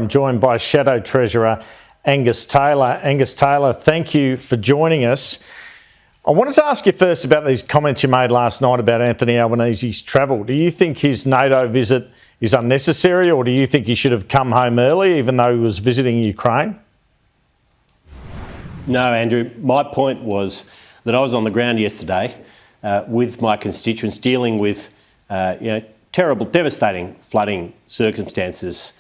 I'm joined by Shadow Treasurer Angus Taylor. Angus Taylor, thank you for joining us. I wanted to ask you first about these comments you made last night about Anthony Albanese's travel. Do you think his NATO visit is unnecessary, or do you think he should have come home early even though he was visiting Ukraine? No, Andrew. My point was that I was on the ground yesterday with my constituents dealing with terrible, devastating flooding circumstances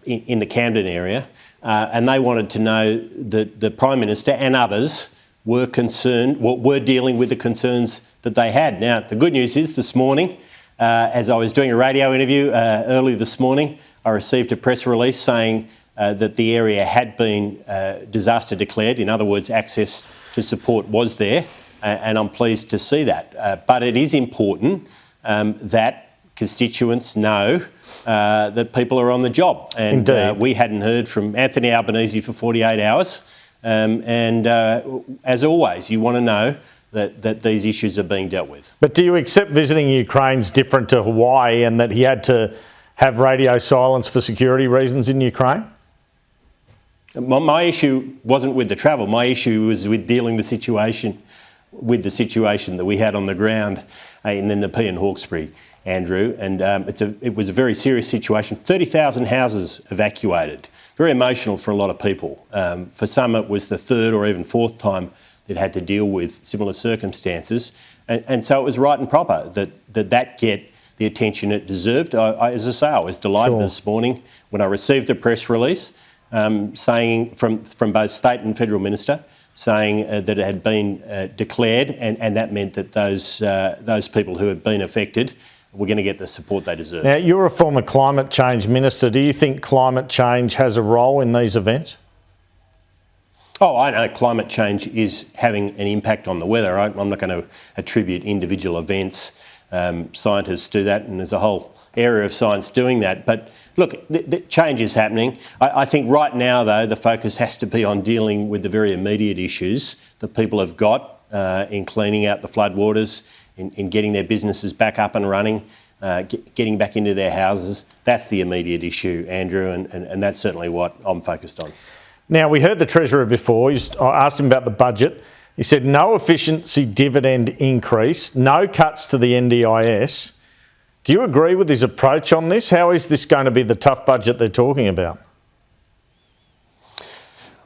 in the Camden area, and they wanted to know that the Prime Minister and others were concerned, were dealing with the concerns that they had. Now, the good news is this morning, as I was doing a radio interview early this morning, I received a press release saying that the area had been disaster declared. In other words, access to support was there, and I'm pleased to see that. But it is important that constituents know that people are on the job. And we hadn't heard from Anthony Albanese for 48 hours. As always, you want to know that these issues are being dealt with. But do you accept visiting Ukraine's different to Hawaii and that he had to have radio silence for security reasons in Ukraine? My issue wasn't with the travel. My issue was with dealing with the situation that we had on the ground in the Nepean Hawkesbury, Andrew, and it was a very serious situation. 30,000 houses evacuated. Very emotional for a lot of people. For some, it was the third or even fourth time they'd had to deal with similar circumstances, and so it was right and proper that get the attention it deserved. As I say, I was delighted this morning when I received the press release saying from both state and federal minister, saying that it had been declared, and that meant that those people who had been affected were going to get the support they deserve. Now, you're a former climate change minister. Do you think climate change has a role in these events? Oh, I know climate change is having an impact on the weather. I'm not going to attribute individual events. Scientists do that, and there's a whole area of science doing that. But look, the change is happening. I think right now, though, the focus has to be on dealing with the very immediate issues that people have got in cleaning out the floodwaters, in getting their businesses back up and running, getting back into their houses. That's the immediate issue, Andrew, and that's certainly what I'm focused on. Now, we heard the Treasurer before. I asked him about the budget. He said no efficiency dividend increase, no cuts to the NDIS. Do you agree with his approach on this? How is this going to be the tough budget they're talking about?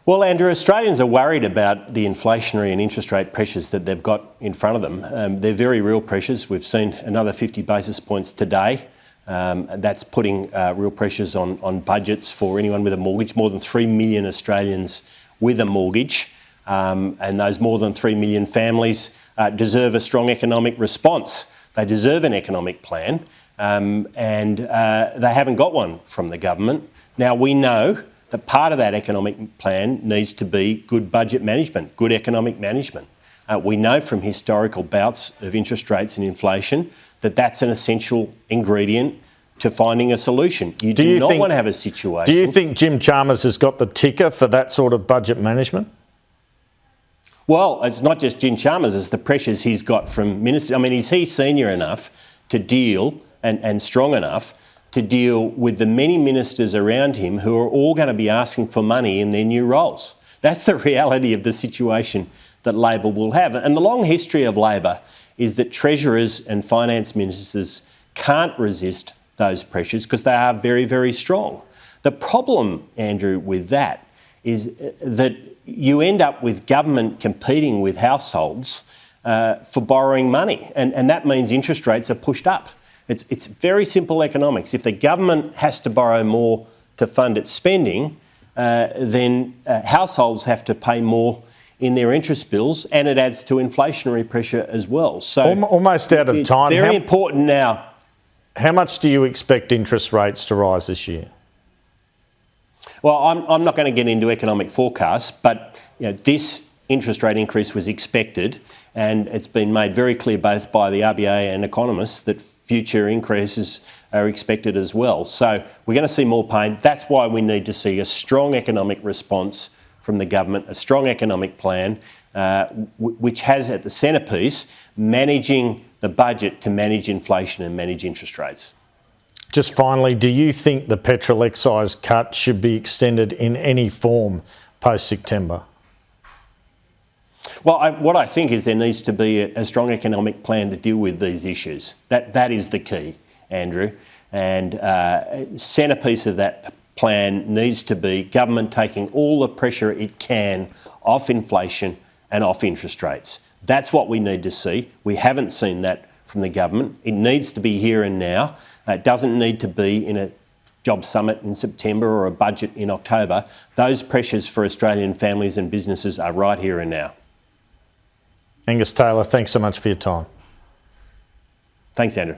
Well, Andrew, Australians are worried about the inflationary and interest rate pressures that they've got in front of them. They're very real pressures. We've seen another 50 basis points today. That's putting real pressures on budgets for anyone with a mortgage. More than 3 million Australians with a mortgage, and those more than 3 million families deserve a strong economic response. They deserve an economic plan, and they haven't got one from the government. Now, we know that part of that economic plan needs to be good budget management, good economic management. We know from historical bouts of interest rates and inflation that that's an essential ingredient to finding a solution. You do not want to have a situation... Do you think Jim Chalmers has got the ticker for that sort of budget management? Well, it's not just Jim Chalmers, it's the pressures he's got from ministers. I mean, is he senior enough to deal and strong enough to deal with the many ministers around him who are all going to be asking for money in their new roles? That's the reality of the situation that Labor will have. And the long history of Labor is that treasurers and finance ministers can't resist those pressures because they are very, very strong. The problem, Andrew, with that is that you end up with government competing with households for borrowing money, and that means interest rates are pushed up. It's very simple economics. If the government has to borrow more to fund its spending, then households have to pay more in their interest bills, and it adds to inflationary pressure as well. So almost out of time. It's very important now. How much do you expect interest rates to rise this year? Well, I'm not going to get into economic forecasts, but this interest rate increase was expected, and it's been made very clear both by the RBA and economists that future increases are expected as well. So we're going to see more pain. That's why we need to see a strong economic response from the government, a strong economic plan, which has at the centrepiece managing the budget to manage inflation and manage interest rates. Just finally, do you think the petrol excise cut should be extended in any form post-September? Well, what I think is there needs to be a strong economic plan to deal with these issues. That is the key, Andrew. And centrepiece of that plan needs to be government taking all the pressure it can off inflation and off interest rates. That's what we need to see. We haven't seen that from the government. It needs to be here and now. It doesn't need to be in a job summit in September or a budget in October. Those pressures for Australian families and businesses are right here and now. Angus Taylor, thanks so much for your time. Thanks, Andrew.